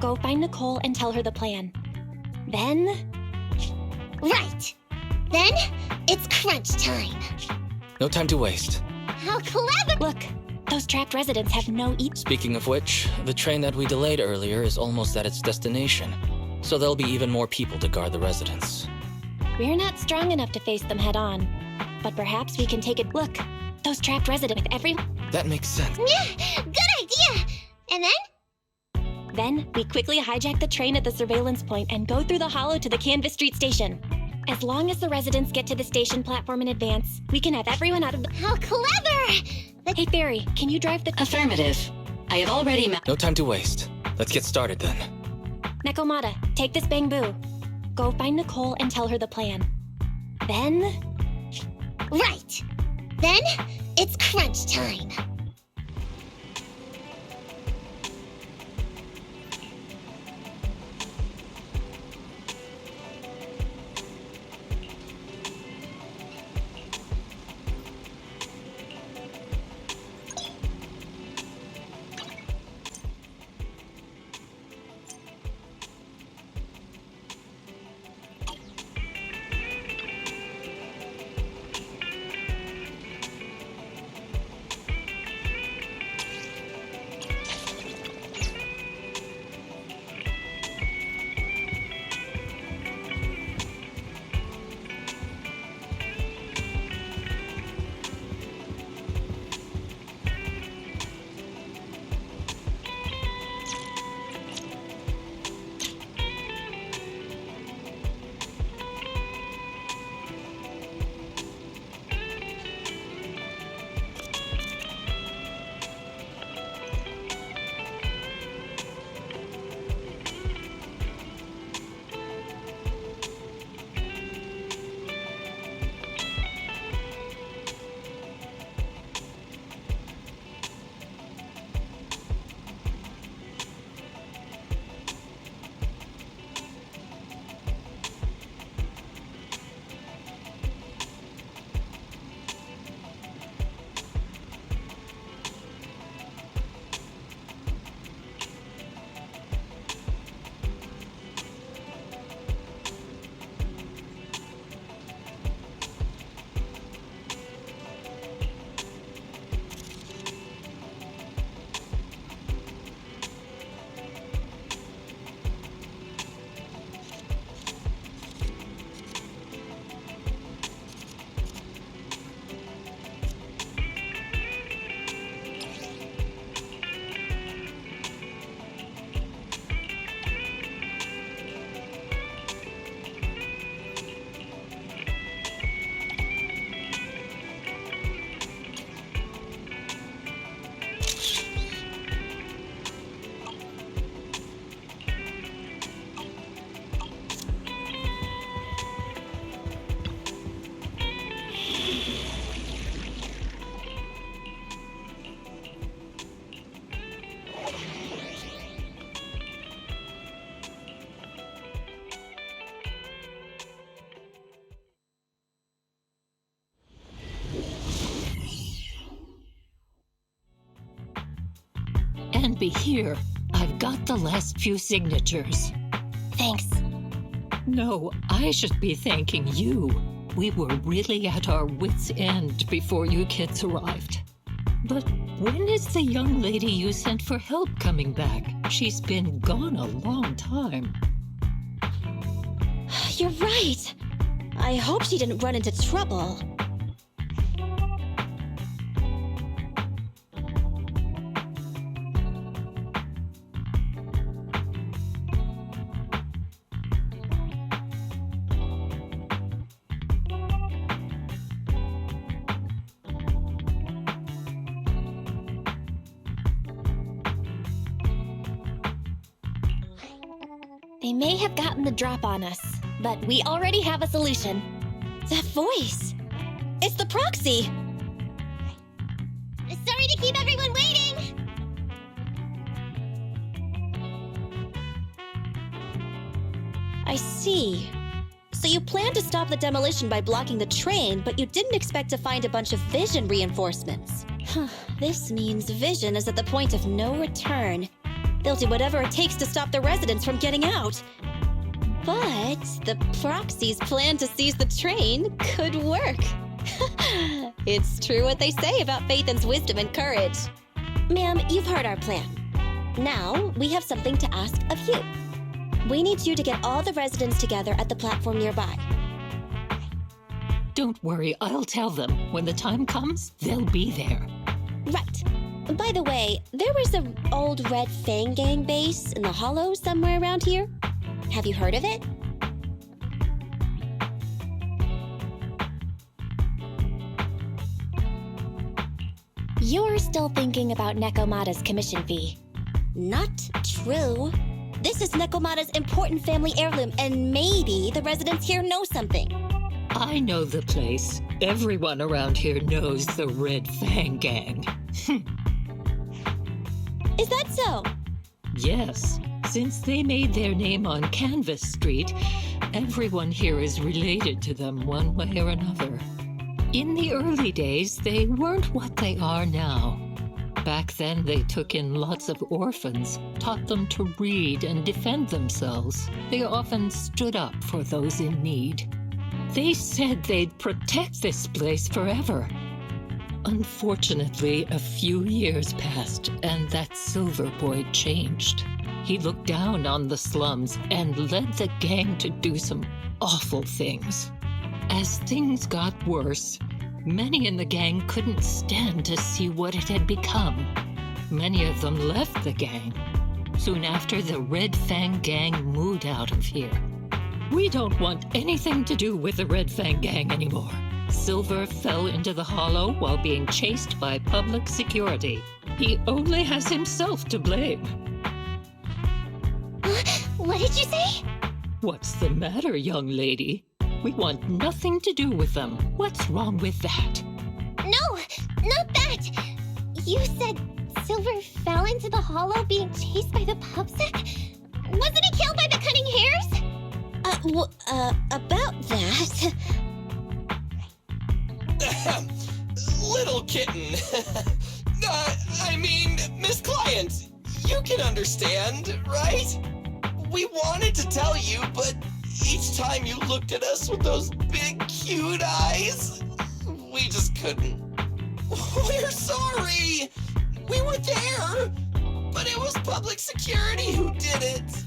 Go find Nicole and tell her the plan. Then... Right! Then, it's crunch time. No time to waste. How clever! Look, those trapped residents have no Speaking of which, the train that we delayed earlier is almost at its destination, so there'll be even more people to guard the residents. We're not strong enough to face them head on, but perhaps we can take it. Look, those trapped residents with every... That makes sense. Yeah, good idea! And then? Then, we quickly hijack the train at the surveillance point and go through the hollow to the Canvas Street station. As long as the residents get to the station platform in advance, we can have everyone out of the... How clever! Hey, Fairy, can you drive the... Affirmative. I have already No time to waste. Let's get started then. Nekomata, take this bamboo. Go find Nicole and tell her the plan. Then... Right! Then, it's crunch time. And be here. I've got the last few signatures. Thanks. No, I should be thanking you. We were really at our wits' end before you kids arrived. But when is the young lady you sent for help coming back? She's been gone a long time. You're right. I hope she didn't run into trouble. They may have gotten the drop on us, but we already have a solution. That voice! It's the proxy! Sorry to keep everyone waiting! I see. So you planned to stop the demolition by blocking the train, but you didn't expect to find a bunch of vision reinforcements. This means vision is at the point of no return. They'll do whatever it takes to stop the residents from getting out. But the proxies' plan to seize the train could work. It's true what they say about Phaethon's wisdom and courage. Ma'am, you've heard our plan. Now, we have something to ask of you. We need you to get all the residents together at the platform nearby. Don't worry, I'll tell them. When the time comes, they'll be there. Right. By the way, there was an old Red Fang Gang base in the Hollow somewhere around here. Have you heard of it? You're still thinking about Nekomata's commission fee. Not true. This is Nekomata's important family heirloom, and maybe the residents here know something. I know the place. Everyone around here knows the Red Fang Gang. Is that so? Yes. Since they made their name on Canvas Street, everyone here is related to them one way or another. In the early days, they weren't what they are now. Back then, they took in lots of orphans, taught them to read and defend themselves. They often stood up for those in need. They said they'd protect this place forever. Unfortunately, a few years passed, and that Silver Boy changed. He looked down on the slums and led the gang to do some awful things. As things got worse, many in the gang couldn't stand to see what it had become. Many of them left the gang. Soon after, the Red Fang Gang moved out of here. We don't want anything to do with the Red Fang Gang anymore. Silver fell into the Hollow while being chased by public security. He only has himself to blame. What did you say? What's the matter, young lady? We want nothing to do with them. What's wrong with that? No, not that! You said Silver fell into the Hollow being chased by the pubsec? Wasn't he killed by the cunning hares? About that... Little kitten. I mean, Miss Client, you can understand, right? We wanted to tell you, but each time you looked at us with those big, cute eyes, we just couldn't. We're sorry. We were there, but it was public security who did it.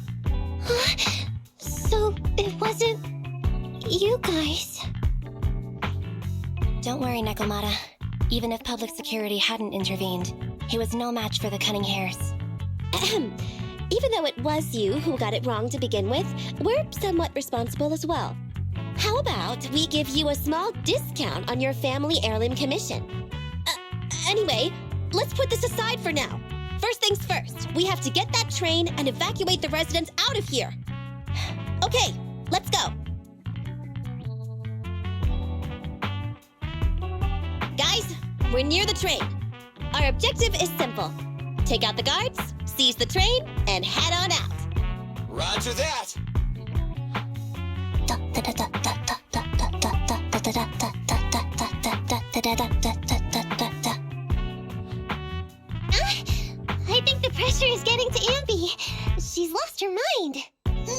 So it wasn't you guys? Don't worry, Nekomata. Even if public security hadn't intervened, he was no match for the cunning hares. Even though it was you who got it wrong to begin with, we're somewhat responsible as well. How about we give you a small discount on your family heirloom commission? Anyway, let's put this aside for now. First things first, we have to get that train and evacuate the residents out of here. Okay, let's go. Guys, we're near the train. Our objective is simple. Take out the guards, seize the train, and head on out. Roger that. I think the pressure is getting to Ambi. She's lost her mind.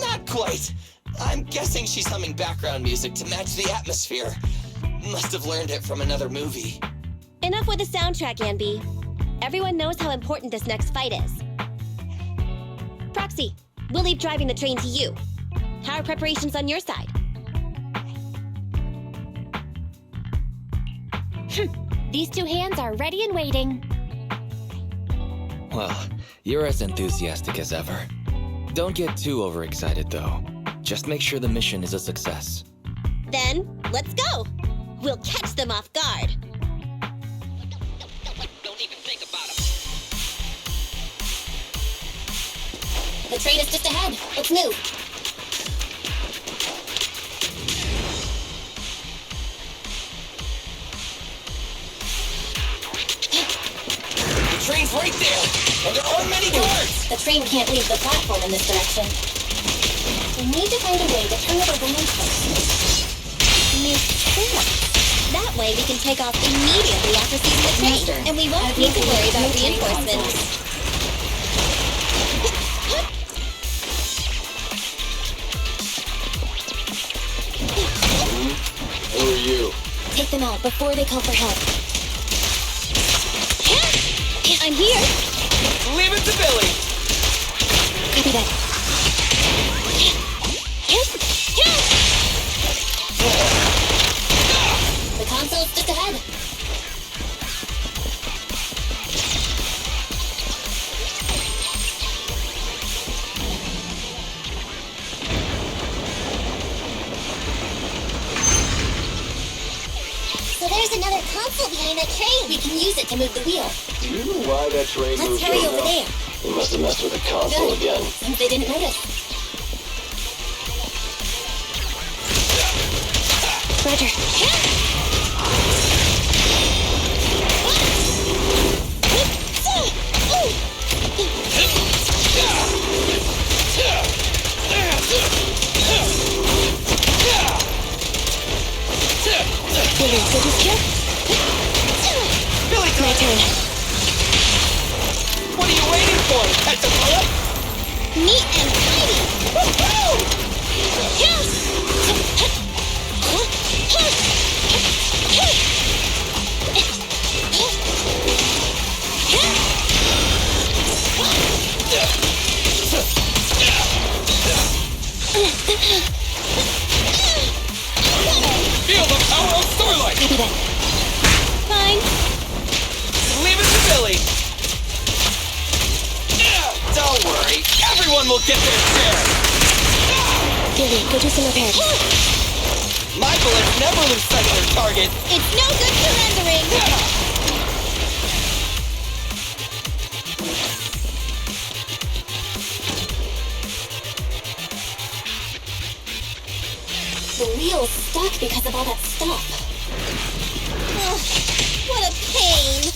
Not quite. I'm guessing she's humming background music to match the atmosphere. Must have learned it from another movie. Enough with the soundtrack, Ambi. Everyone knows how important this next fight is. Proxy, we'll leave driving the train to you. How are preparations on your side? These two hands are ready and waiting. Well, you're as enthusiastic as ever. Don't get too overexcited, though. Just make sure the mission is a success. Then, let's go! We'll catch them off guard. Don't even think about it. The train is just ahead. Let's move. The train's right there, and there aren't many guards. The train can't leave the platform in this direction. We need to find a way to turn it around first. That way we can take off immediately after seizing the train, Master, and we won't need to worry about reinforcements. out before they call for help. I'm here. Leave it to Billy. Copy that. The console's just ahead. So there's another console behind that train. We can use it to move the wheel. Do you know why that train Let's moved hurry so over well? there. They must have messed with the console Good. again. Seems they didn't notice. Roger. Billy, good as kill? Billy, My turn. what are you waiting for? Catch a bullet? Neat and tidy. Woohoo! Feel the power of Starlight! Copy that. Fine. Leave it to Billy! Don't worry, everyone will get their share! Billy, go do some repairs. My bullets never lose sight of their target! It's no good surrendering. The wheel's stuck because of all that stuff. Ugh, what a pain.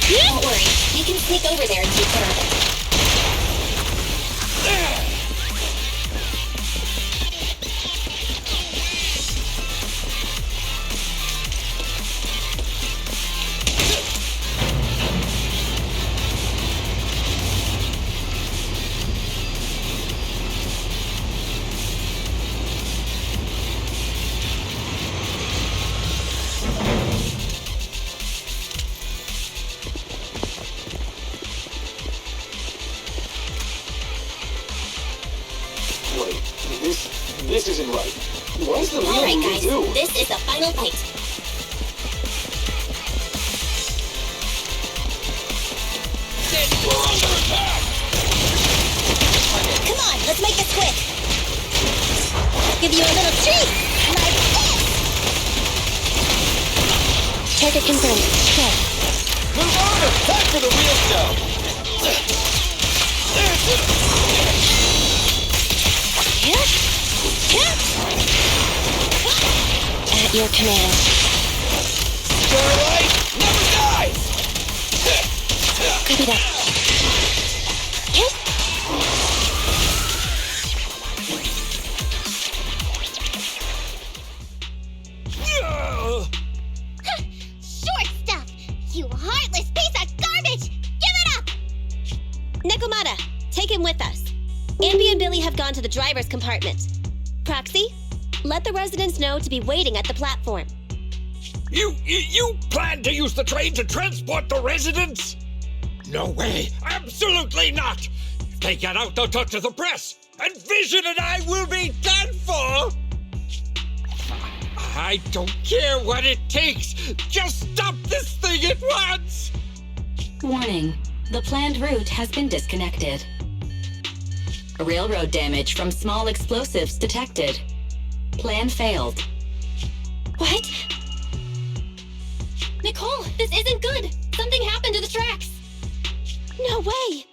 Don't worry, we can sneak over there and take care of it. Wait, this isn't right. Why is the wheel Alright moving guys, too? this is the final fight. We're under attack! Come on, let's make this quick. Give you a little treat, like this. Target confirmed. Go. Move over! Time for the real show! At your command. Starlight never dies! Copy that. Short stuff! You heartless piece of garbage! Give it up! Nekomata, take him with us. Ambi and Billy have gone to the driver's compartment. Proxy, let the residents know to be waiting at the platform. You plan to use the train to transport the residents? No way! Absolutely not! If they get out, they'll talk to the press, and Vision and I will be done for! I don't care what it takes! Just stop this thing at once! Warning. The planned route has been disconnected. Railroad damage from small explosives detected. Plan failed. What? Nicole, this isn't good! Something happened to the tracks! No way!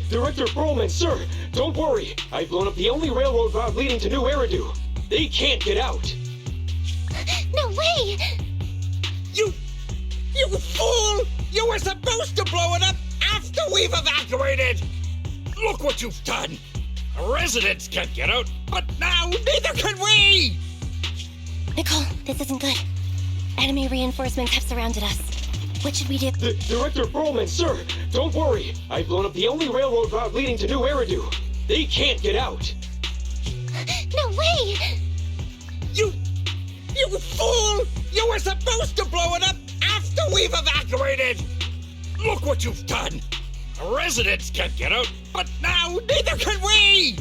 Director Perlman, sir, don't worry. I've blown up the only railroad route leading to New Eridu. They can't get out. No way! You fool! You were supposed to blow it up after we've evacuated! Look what you've done! Residents can't get out, but now neither can we! Nicole, this isn't good. Enemy reinforcements have surrounded us. What should we do? Director Perlman, sir, don't worry. I've blown up the only railroad route leading to New Eridu. They can't get out. No way! You fool! You were supposed to blow it up after we've evacuated! Look what you've done! Residents can't get out, but now neither can we!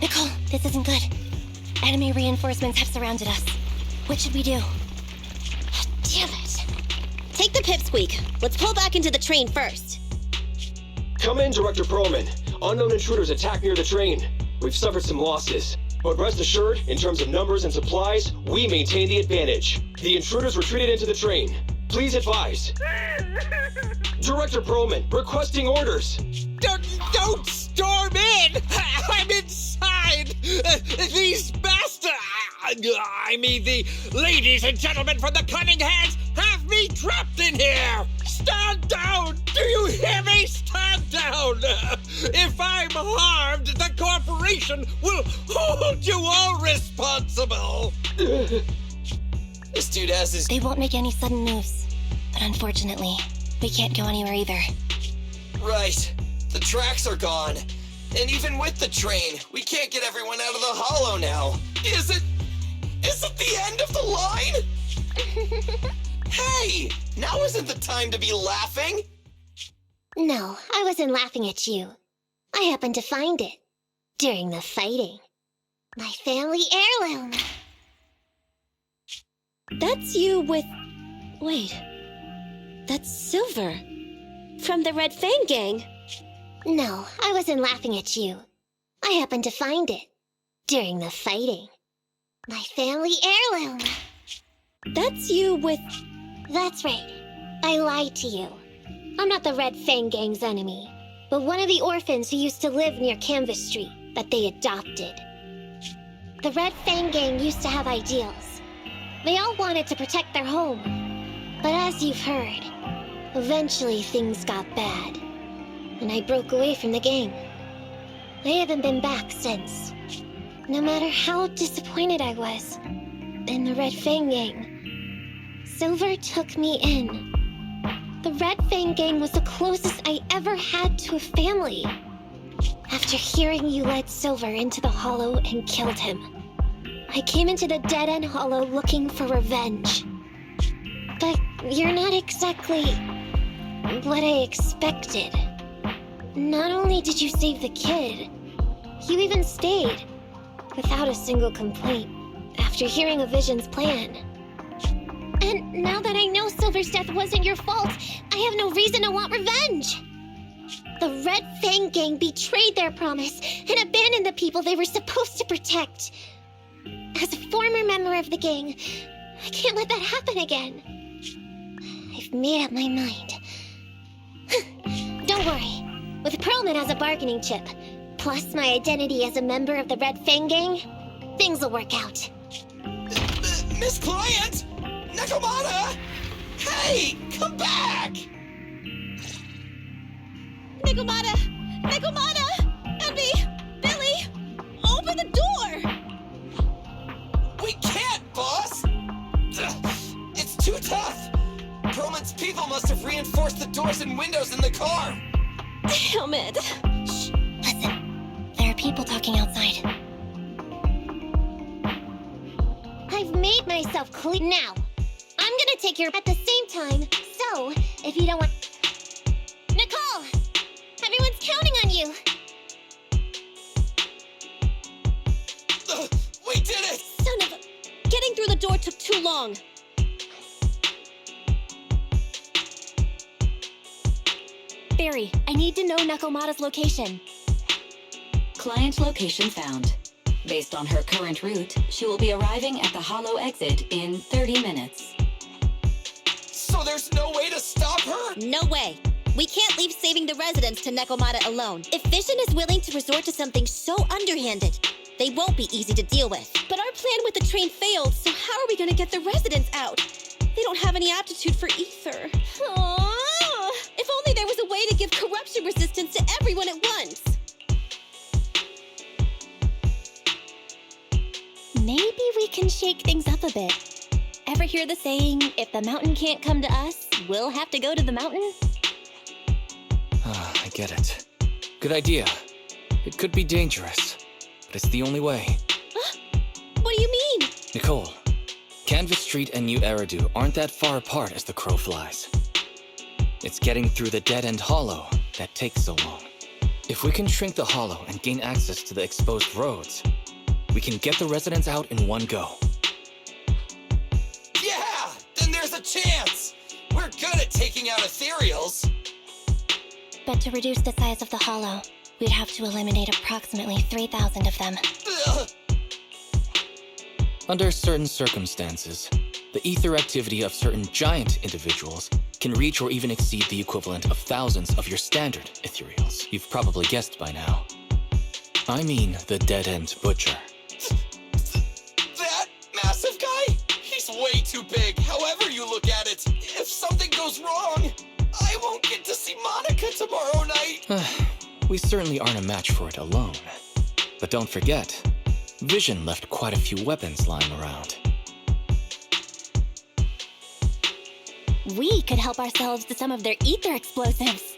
Nicole, this isn't good. Enemy reinforcements have surrounded us. What should we do? Damn it. Take the pipsqueak. Let's pull back into the train first. Come in, Director Perlman. Unknown intruders attacked near the train. We've suffered some losses. But rest assured, in terms of numbers and supplies, we maintain the advantage. The intruders retreated into the train. Please advise. Director Perlman, requesting orders. Don't storm in! I'm inside! These bastards! I mean, the ladies and gentlemen from the Cunning Hands have me trapped in here! Stand down! Do you hear me? Stand down! If I'm harmed, the corporation will hold you all responsible! This dude has his... They won't make any sudden moves. But unfortunately, we can't go anywhere either. Right. The tracks are gone. And even with the train, we can't get everyone out of the hollow now. Is it the end of the line? Hey! Now isn't the time to be laughing! No, I wasn't laughing at you. I happened to find it. During the fighting. My family heirloom. That's you with... Wait. That's Silver. From the Red Fang Gang. No, I wasn't laughing at you. I happened to find it. During the fighting. My family heirloom. That's you with... That's right. I lied to you. I'm not the Red Fang Gang's enemy, but one of the orphans who used to live near Canvas Street that they adopted. The Red Fang Gang used to have ideals. They all wanted to protect their home. But as you've heard, eventually things got bad, and I broke away from the gang. I haven't been back since. No matter how disappointed I was in the Red Fang Gang, Silver took me in. The Red Fang Gang was the closest I ever had to a family. After hearing you led Silver into the hollow and killed him, I came into the dead-end hollow looking for revenge. But you're not exactly what I expected. Not only did you save the kid, you even stayed, without a single complaint, after hearing a Vision's plan. And now that I know Silver's death wasn't your fault, I have no reason to want revenge. The Red Fang Gang betrayed their promise and abandoned the people they were supposed to protect. As a former member of the gang, I can't let that happen again. I've made up my mind. Don't worry. With Perlman as a bargaining chip, plus my identity as a member of the Red Fang Gang, things will work out. Miss Client! Nakamata! Hey! Come back! Nakamata! Nakamata! Envy! Billy! Open the door! We can't, boss! It's too tough! Perlman's people must have reinforced the doors and windows in the car! Damn it! Shh! Listen. There are people talking outside. I've made myself clear now. I'm gonna take your at the same time, so if you don't want... Nicole! Everyone's counting on you! We did it! Son of a... Getting through the door took too long. Barry, I need to know Nakomata's location. Client location found. Based on her current route, she will be arriving at the hollow exit in 30 minutes. So there's no way to stop her? No way. We can't leave saving the residents to Nakomata alone. If Vision is willing to resort to something so underhanded, they won't be easy to deal with. But our plan with the train failed, so how are we gonna get the residents out? They don't have any aptitude for ether. Aww. If only there was a way to give corruption resistance to everyone at once. Maybe we can shake things up a bit. Ever hear the saying, if the mountain can't come to us, we'll have to go to the mountain? I get it. Good idea. It could be dangerous, but it's the only way. What do you mean? Nicole, Canvas Street and New Eridu aren't that far apart as the crow flies. It's getting through the dead-end hollow that takes so long. If we can shrink the hollow and gain access to the exposed roads, we can get the residents out in one go. Yeah! Then there's a chance! We're good at taking out ethereals. But to reduce the size of the hollow, we'd have to eliminate approximately 3,000 of them. Ugh. Under certain circumstances, the ether activity of certain giant individuals can reach or even exceed the equivalent of thousands of your standard ethereals. You've probably guessed by now. I mean the dead-end butcher. That massive guy? He's way too big, however you look at it. If something goes wrong, I won't get to see Monica tomorrow night. We certainly aren't a match for it alone. But don't forget, Vision left quite a few weapons lying around. We could help ourselves to some of their ether explosives.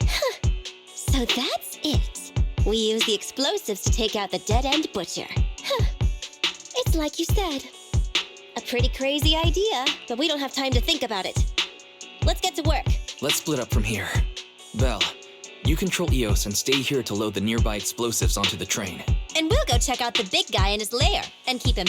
Huh. So that's it. We use the explosives to take out the dead-end butcher. Huh. It's like you said. A pretty crazy idea, but we don't have time to think about it. Let's get to work. Let's split up from here. Belle, you control EOS and stay here to load the nearby explosives onto the train. And we'll go check out the big guy in his lair and keep him.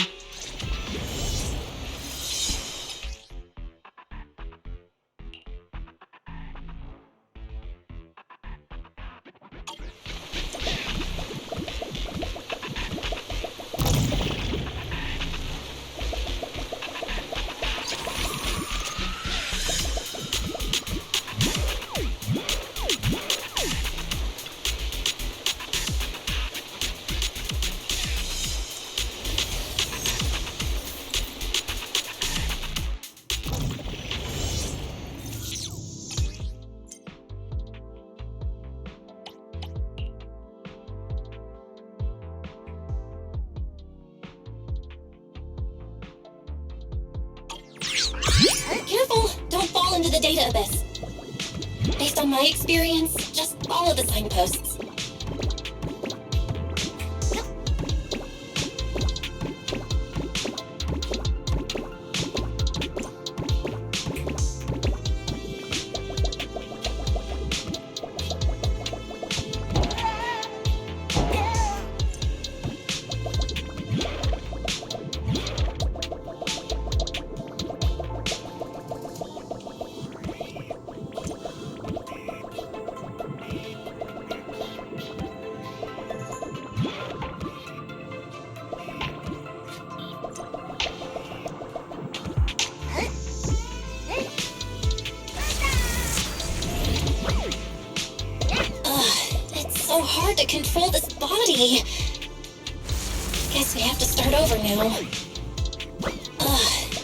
Careful! Don't fall into the data abyss. Based on my experience, just follow the signposts. So hard to control this body. Guess we have to start over now.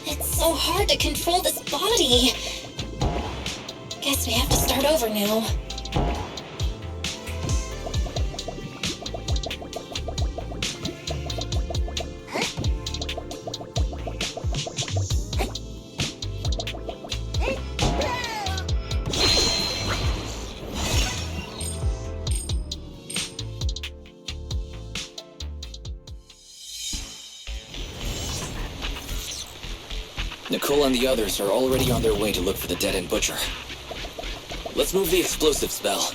It's so hard to control this body. Guess we have to start over now. Nicole and the others are already on their way to look for the dead-end butcher. Let's move the explosives, Belle.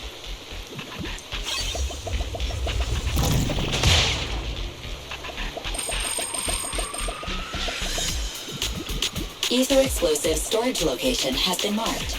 Ether explosive storage location has been marked.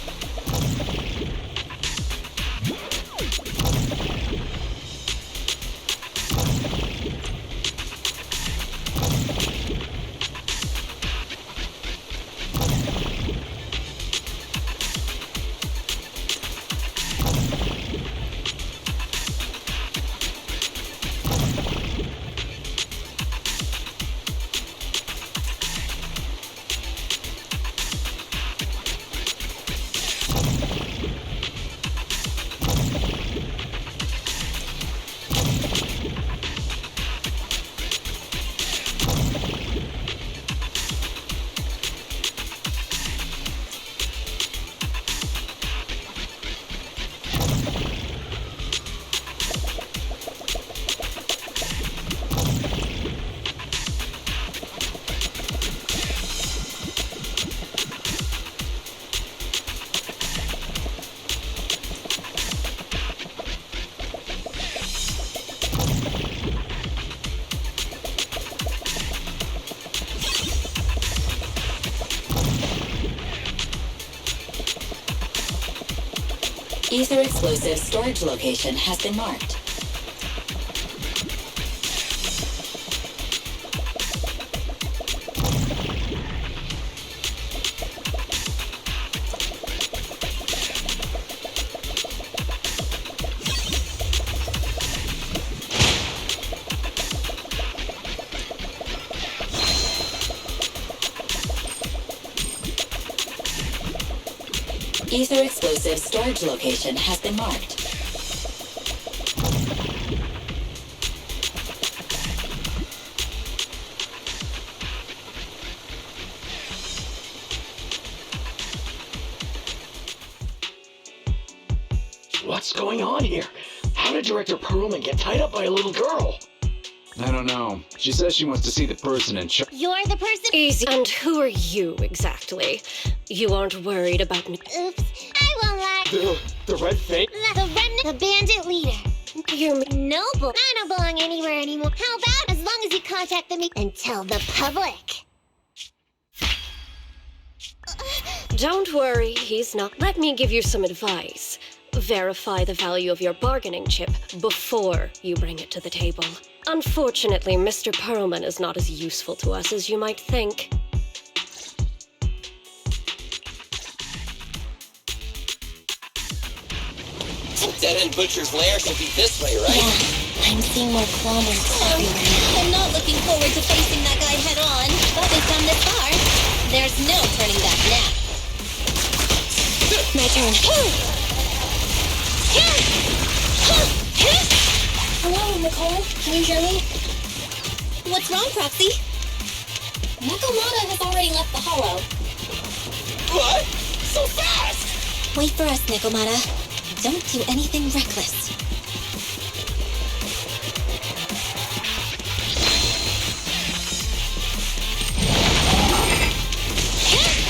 Ether explosive storage location has been marked. Ether explosive storage location has been marked. What's going on here? How did Director Perlman get tied up by a little girl? I don't know. She says she wants to see the person in charge. You're the person. Easy. And who are you exactly? You aren't worried about me. Oops, I won't lie. The red thing? The remnant, the bandit leader. You're Noble. I don't belong anywhere anymore. How about as long as you contact me and tell the public? Don't worry, he's not. Let me give you some advice. Verify the value of your bargaining chip before you bring it to the table. Unfortunately, Mr. Perlman is not as useful to us as you might think. Dead-end Butcher's Lair should be this way, right? Yeah, I'm seeing more claw marks everywhere. I'm not looking forward to facing that guy head on, but we've come this far. There's no turning back now. My turn. Hello, Nicole. Can you hear me? What's wrong, Proxy? Nakamata has already left the hollow. What? So fast! Wait for us, Nikomata. Don't do anything reckless.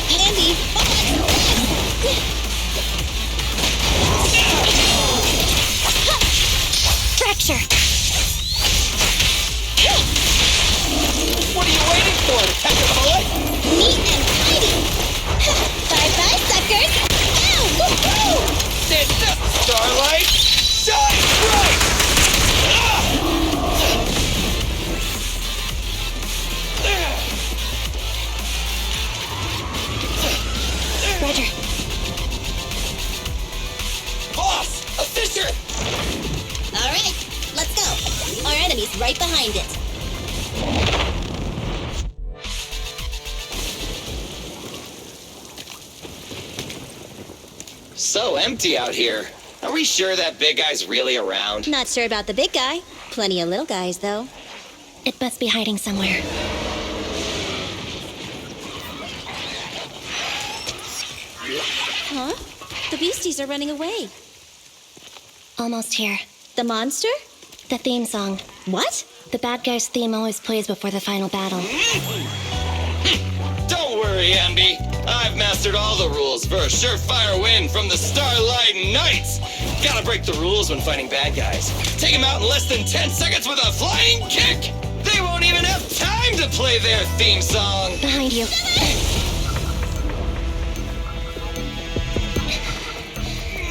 Andy! Fracture! What are you waiting for? To catch a bullet? Neat and tidy! Bye-bye, suckers! Ow! Woohoo! Did the starlight shine bright? Roger. Boss, a fisher! All right, let's go. Our enemy's right behind it. So empty out here. Are we sure that big guy's really around? Not sure about the big guy. Plenty of little guys, though. It must be hiding somewhere. Huh? The beasties are running away. Almost here. The monster? The theme song. What? The bad guy's theme always plays before the final battle. Don't worry, Ambi. I've mastered all the rules for a surefire win from the Starlight Knights. Gotta break the rules when fighting bad guys. Take them out in less than 10 seconds with a flying kick. They won't even have time to play their theme song. Behind you.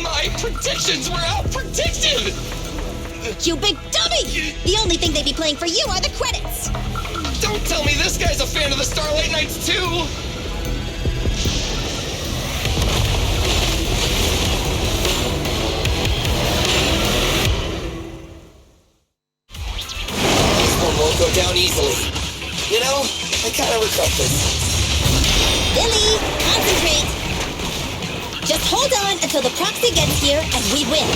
My predictions were out-predicted. You big dummy! The only thing they'd be playing for you are the credits! Don't tell me this guy's a fan of the Starlight Knights, too! This one won't go down easily. You know, I kind of regret this. Billy, concentrate! Just hold on until the proxy gets here and we win.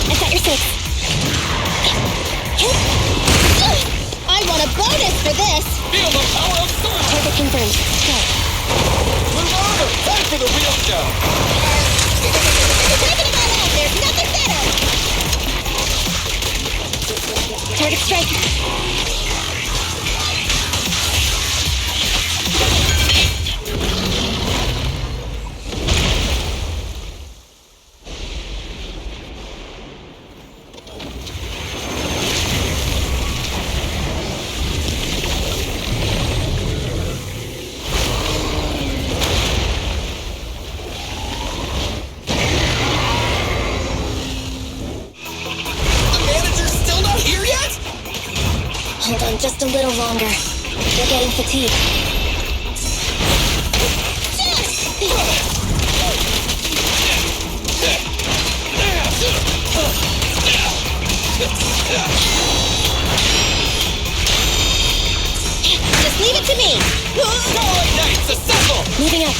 I've got your six. I want a bonus for this! Feel the power of Thor! Target confirmed. Go. Move over! Time for the real show! Taking them all out, there's nothing better! Target strike. Hold on just a little longer. We're getting fatigued. Just leave it to me! Starlight Knights, assemble! Moving up.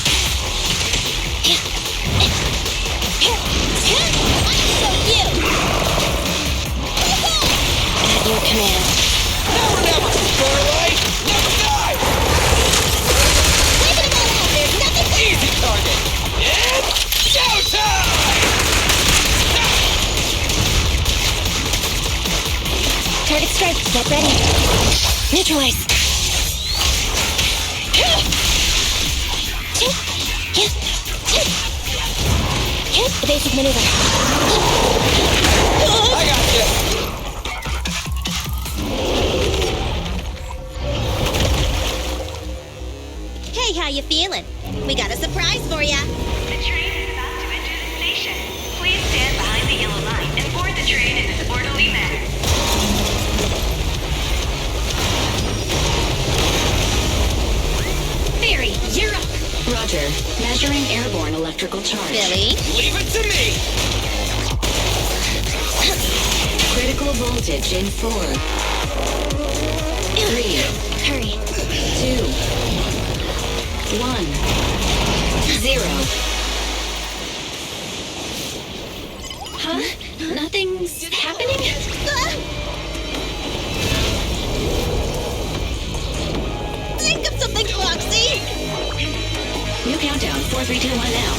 I'll show you! At your command. Never, never! Starlight, never die! Waving them all out, there's nothing to... Easy target! It's showtime! Target strike. Get ready. Neutralize. Evasive maneuver. I got you! Hey, how you feeling? We got a surprise for ya. The train is about to enter the station. Please stand behind the yellow line and board the train in an orderly manner. Barry, you're up. Roger. Measuring airborne electrical charge. Billy? Leave it to me! Critical voltage in 4, 3, Hurry. 2, 1, 0. Huh? Nothing's happening? Think of something, Foxy! New countdown. 4, 3, 2, 1 now.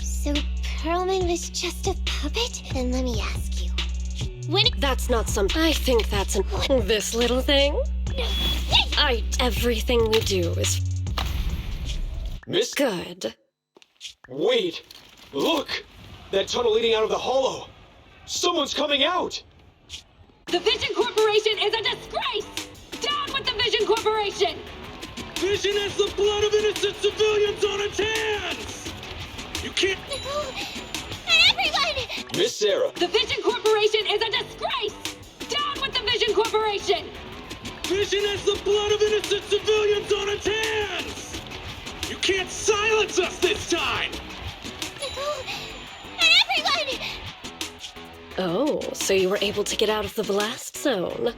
So Perlman was just a puppet? And let me ask you. When That's not something. I think that's an. This little thing? Everything we do is Miss? good. Wait! Look! That tunnel leading out of the hollow! Someone's coming out! The Vision Corporation is a disgrace! Down with the Vision Corporation! Vision has the blood of innocent civilians on its hands! You can't... everyone! Miss Sarah, The Vision Corporation is a disgrace! Down with the Vision Corporation! Vision has the blood of innocent civilians on its hands! You can't silence us this time! Everyone! Oh, so you were able to get out of the blast zone.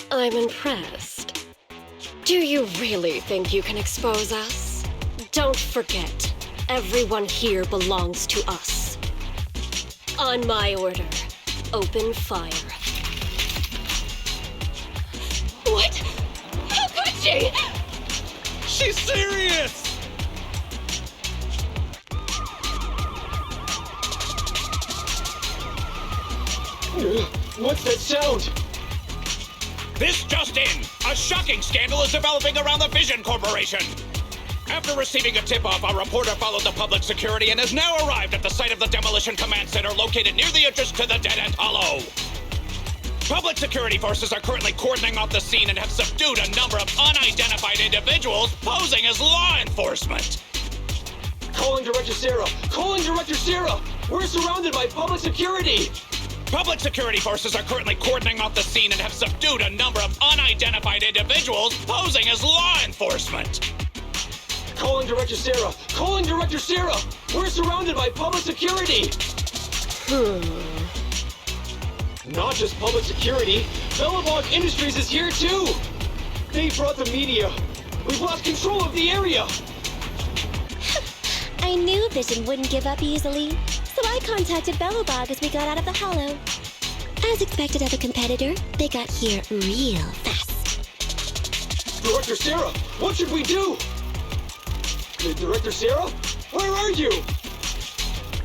I'm impressed. Do you really think you can expose us? Don't forget, everyone here belongs to us. On my order, open fire. What? How could she? She's serious! what's that sound? This just in! A shocking scandal is developing around the Vision Corporation! After receiving a tip-off, our reporter followed the public security and has now arrived at the site of the Demolition Command Center located near the entrance to the Dead End Hollow. Public security forces are currently cordoning off the scene and have subdued a number of unidentified individuals posing as law enforcement. Calling Director Sarah! Calling Director Sarah! We're surrounded by public security! Public security forces are currently cordoning off the scene and have subdued a number of unidentified individuals posing as law enforcement. Calling Director Sarah! Calling Director Sarah! We're surrounded by public security! Not just public security, Bellabog Industries is here too! They brought the media! We've lost control of the area! I knew Vision wouldn't give up easily, so I contacted Bellabog as we got out of the hollow. As expected of a competitor, they got here real fast. Director Sarah, what should we do? Director Sarah? Where are you?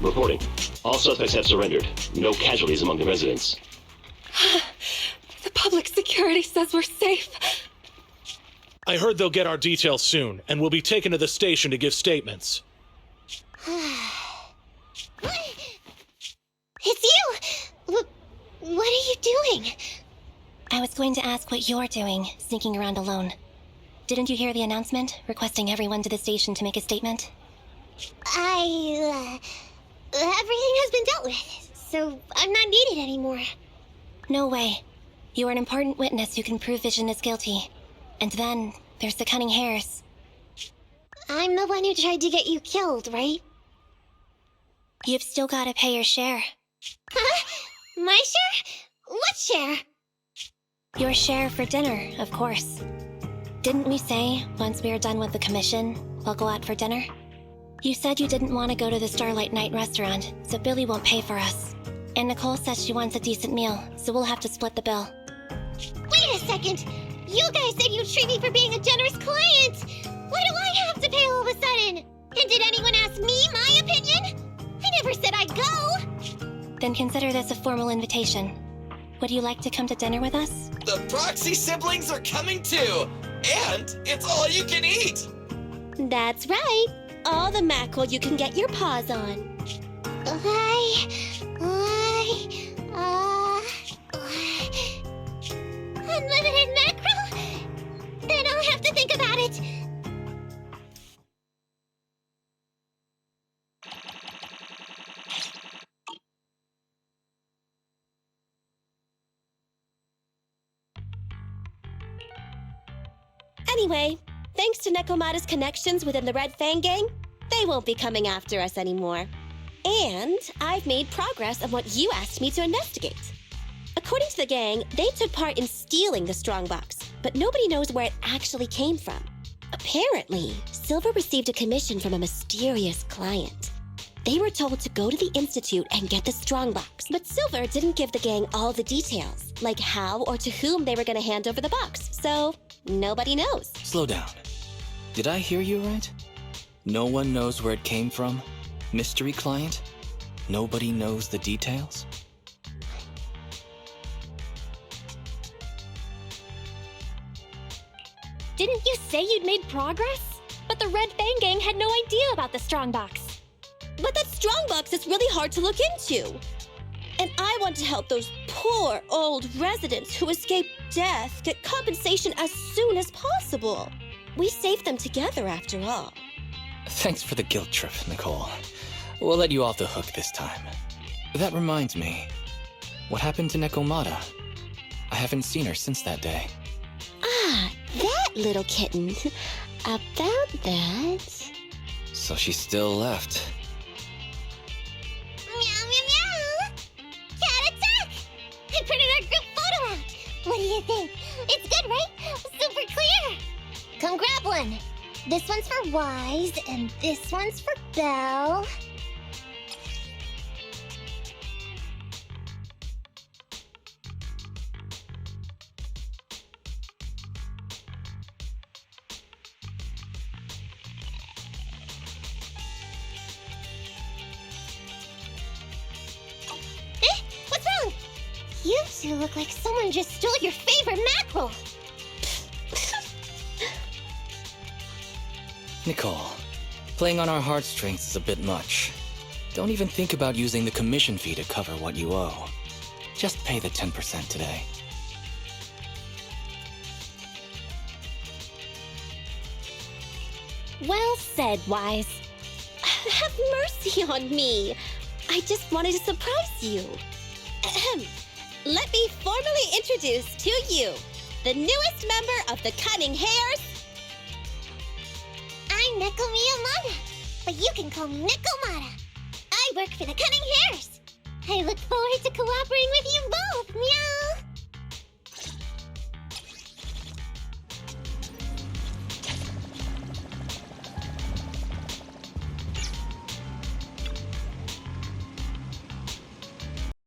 Reporting. All suspects have surrendered. No casualties among the residents. The public security says we're safe. I heard they'll get our details soon, and we'll be taken to the station to give statements. It's you! What are you doing? I was going to ask what you're doing, sneaking around alone. Didn't you hear the announcement, requesting everyone to the station to make a statement? Everything has been dealt with, so I'm not needed anymore. No way. You are an important witness who can prove Vision is guilty. And then, there's the cunning hares. I'm the one who tried to get you killed, right? You've still gotta pay your share. Huh? My share? What share? Your share for dinner, of course. Didn't we say, once we are done with the commission, we'll go out for dinner? You said you didn't want to go to the Starlight Night restaurant, so Billy won't pay for us. And Nicole says she wants a decent meal, so we'll have to split the bill. Wait a second! You guys said you'd treat me for being a generous client! Why do I have to pay all of a sudden? And did anyone ask me my opinion? I never said I'd go! Then consider this a formal invitation. Would you like to come to dinner with us? The Proxy siblings are coming too! And it's all you can eat! That's right. All the mackerel you can get your paws on. Unlimited mackerel? Then I'll have to think about it. Anyway, thanks to Nekomata's connections within the Red Fang gang, they won't be coming after us anymore. And I've made progress on what you asked me to investigate. According to the gang, they took part in stealing the strongbox, but nobody knows where it actually came from. Apparently, Silver received a commission from a mysterious client. They were told to go to the Institute and get the strongbox, but Silver didn't give the gang all the details, like how or to whom they were going to hand over the box, so nobody knows. Slow down. Did I hear you right? No one knows where it came from? Mystery client? Nobody knows the details? Didn't you say you'd made progress? But the Red Fang gang had no idea about the strongbox. But that strongbox is really hard to look into. And I want to help those poor old residents who escaped death get compensation as soon as possible. We saved them together after all. Thanks for the guilt trip, Nicole. We'll let you off the hook this time. That reminds me. What happened to Nekomata? I haven't seen her since that day. Ah, that little kitten. About that... So she still left. Meow, meow, meow! Cat attack! I printed our group photo out! What do you think? It's good, right? Super clear! Come grab one. This one's for Wise, and this one's for Belle. What's wrong? You two look like someone just stole your favorite mackerel. Nicole, playing on our heartstrings is a bit much. Don't even think about using the commission fee to cover what you owe. Just pay the 10% today. Well said, Wise. Have mercy on me. I just wanted to surprise you. Ahem. Let me formally introduce to you the newest member of the Cunning Hares. I'm Neko Miyamada, but you can call me Nekomata. I work for the Cunning Hares. I look forward to cooperating with you both, meow.